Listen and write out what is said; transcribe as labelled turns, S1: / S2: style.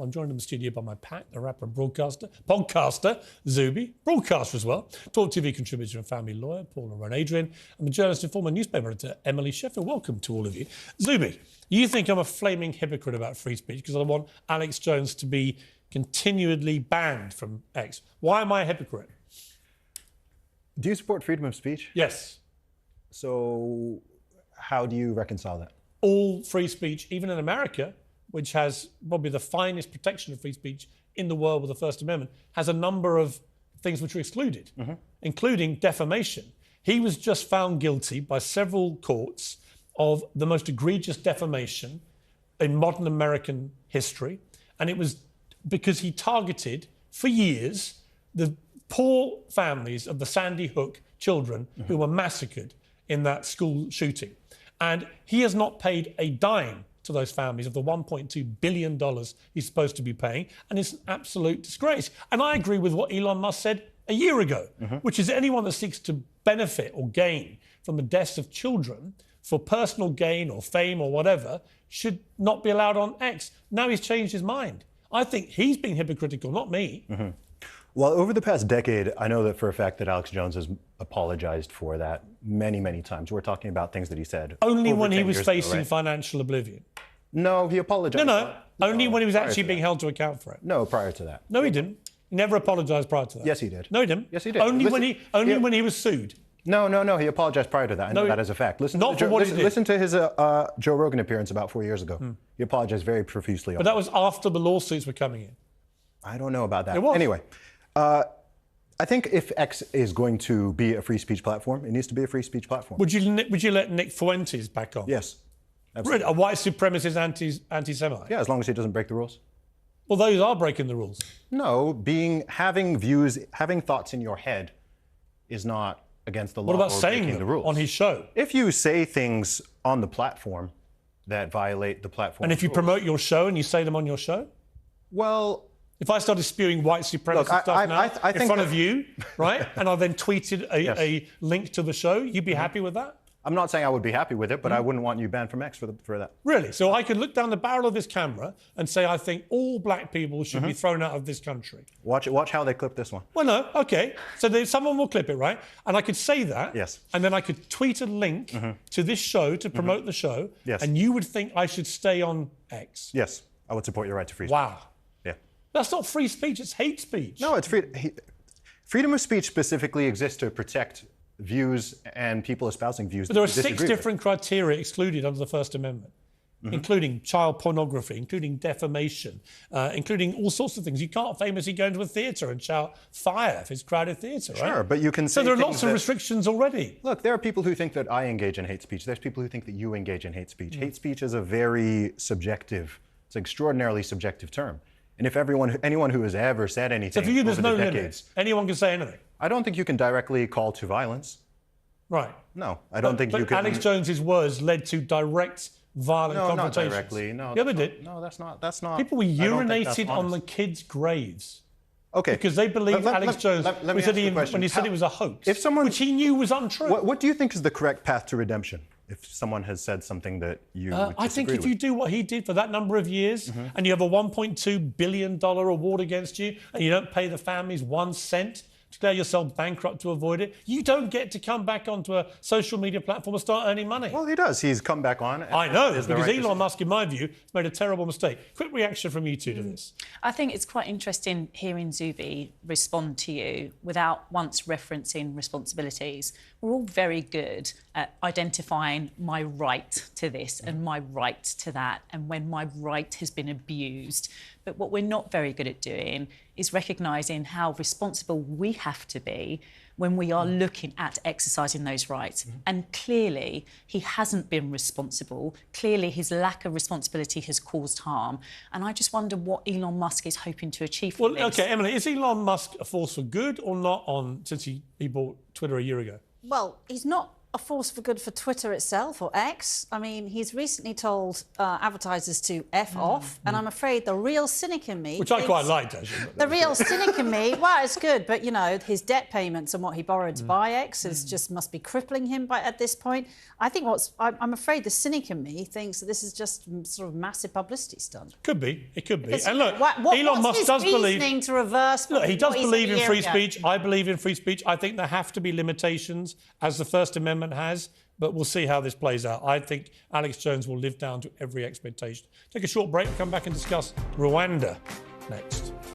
S1: I'm joined in the studio by my pack, the rapper and podcaster, Zuby, broadcaster as well, Talk TV contributor and family lawyer, Paula and Adrian, and the journalist and former newspaper editor, Emily Sheffield. Welcome to all of you. Zuby, you think I'm a flaming hypocrite about free speech because I want Alex Jones to be continually banned from X. Why am I a hypocrite?
S2: Do you support freedom of speech?
S1: Yes.
S2: So how do you reconcile that?
S1: All free speech, even in America, which has probably the finest protection of free speech in the world with the First Amendment, has a number of things which are excluded, including defamation. He was just found guilty by several courts of the most egregious defamation in modern American history, and it was because he targeted, for years, the poor families of the Sandy Hook children who were massacred in that school shooting. And he has not paid a dime to those families of the $1.2 billion he's supposed to be paying, and it's an absolute disgrace. And I agree with what Elon Musk said a year ago, which is anyone that seeks to benefit or gain from the deaths of children for personal gain or fame or whatever should not be allowed on X. Now he's changed his mind. I think he's being hypocritical, not me.
S2: Well, over the past decade, I know that for a fact that Alex Jones has apologized for that many, many times. We're talking about things that he said.
S1: Only when he was facing financial oblivion.
S2: No, he apologized.
S1: No. Only when he was actually being held to account for it.
S2: No, prior to that.
S1: No, he didn't. He never apologized prior to that.
S2: Yes, he did.
S1: No, he didn't.
S2: Yes, he did.
S1: Only when he was sued.
S2: No, he apologized prior to that. I know that as a fact. Listen to his Joe Rogan appearance about 4 years ago. He apologized very profusely.
S1: But that was after the lawsuits were coming in.
S2: I don't know about that.
S1: It was.
S2: Anyway, I think if X is going to be a free speech platform, it needs to be a free speech platform.
S1: Would you let Nick Fuentes back on?
S2: Yes. Absolutely.
S1: Really? A white supremacist anti-Semite?
S2: Yeah, as long as he doesn't break the rules.
S1: Well, those are breaking the rules.
S2: No, having views, having thoughts in your head is not against the law.
S1: What about
S2: or
S1: saying
S2: breaking the rules
S1: on his show?
S2: If you say things on the platform that violate the platform,
S1: and if you promote your show and you say them on your show,
S2: well,
S1: if I started spewing white supremacist stuff in front of you, right, and I then tweeted a link to the show, you'd be happy with that?
S2: I'm not saying I would be happy with it, but I wouldn't want you banned from X for that.
S1: Really? So I could look down the barrel of this camera and say I think all black people should be thrown out of this country.
S2: Watch how they clip this one.
S1: Well, no, okay. So someone will clip it, right? And I could say that.
S2: Yes.
S1: And then I could tweet a link to this show to promote the show.
S2: Yes.
S1: And you would think I should stay on X.
S2: Yes. I would support your right to free speech.
S1: Wow.
S2: Yeah.
S1: That's not free speech, it's hate speech.
S2: No, it's freedom of speech specifically exists to protect views and people espousing views.
S1: But there are 6 different criteria excluded under the First Amendment, including child pornography, including defamation, including all sorts of things. You can't famously go into a theatre and shout fire if it's crowded theatre, right?
S2: Sure, but you can say
S1: so there are lots of restrictions already.
S2: Look, there are people who think that I engage in hate speech. There's people who think that you engage in hate speech. Hate speech is a very subjective, it's an extraordinarily subjective term. And if anyone who has ever said anything,
S1: so for you, there's no
S2: decades,
S1: limits. Anyone can say anything.
S2: I don't think you can directly call to violence.
S1: Right.
S2: No, I don't think you can.
S1: Alex Jones's words led to direct violent confrontations.
S2: No, not directly. No,
S1: yeah, they did.
S2: No, that's not.
S1: People were urinated on the kids' graves.
S2: Okay.
S1: Because they believed Alex Jones when he said it was a hoax, which he knew was untrue.
S2: What do you think is the correct path to redemption? If someone has said something that you
S1: I think if you do what he did for that number of years and you have a $1.2 billion award against you and you don't pay the families 1 cent, declare yourself bankrupt to avoid it, you don't get to come back onto a social media platform and start earning money.
S2: Well, he does. He's come back on.
S1: I know, because Elon Musk, in my view, has made a terrible mistake. Quick reaction from you two to this.
S3: I think it's quite interesting hearing Zuby respond to you without once referencing responsibilities. We're all very good at identifying my right to this and my right to that, and when my right has been abused. But what we're not very good at doing is recognising how responsible we have to be when we are looking at exercising those rights. And clearly, he hasn't been responsible. Clearly, his lack of responsibility has caused harm. And I just wonder what Elon Musk is hoping to achieve from this.
S1: OK, Emily, is Elon Musk a force for good or not since he bought Twitter a year ago?
S4: Well, he's not a force for good for Twitter itself, or X. I mean, he's recently told advertisers to F off, and I'm afraid the real cynic in me...
S1: Which I quite liked, actually.
S4: The real cynic in me, well, it's good, but, you know, his debt payments and what he borrowed to buy X just must be crippling him at this point. I think I'm afraid the cynic in me thinks that this is just sort of massive publicity stunt.
S1: Could be. It could be.
S4: Because,
S1: And look,
S4: what's
S1: Elon Musk
S4: his
S1: does believe...
S4: reasoning to reverse...
S1: Look, he does
S4: what he said
S1: believe
S4: a
S1: in
S4: year
S1: free
S4: ago?
S1: speech. I believe in free speech. I think there have to be limitations, as the First Amendment has, but we'll see how this plays out. I think Alex Jones will live down to every expectation. Take a short break, come back and discuss Rwanda next.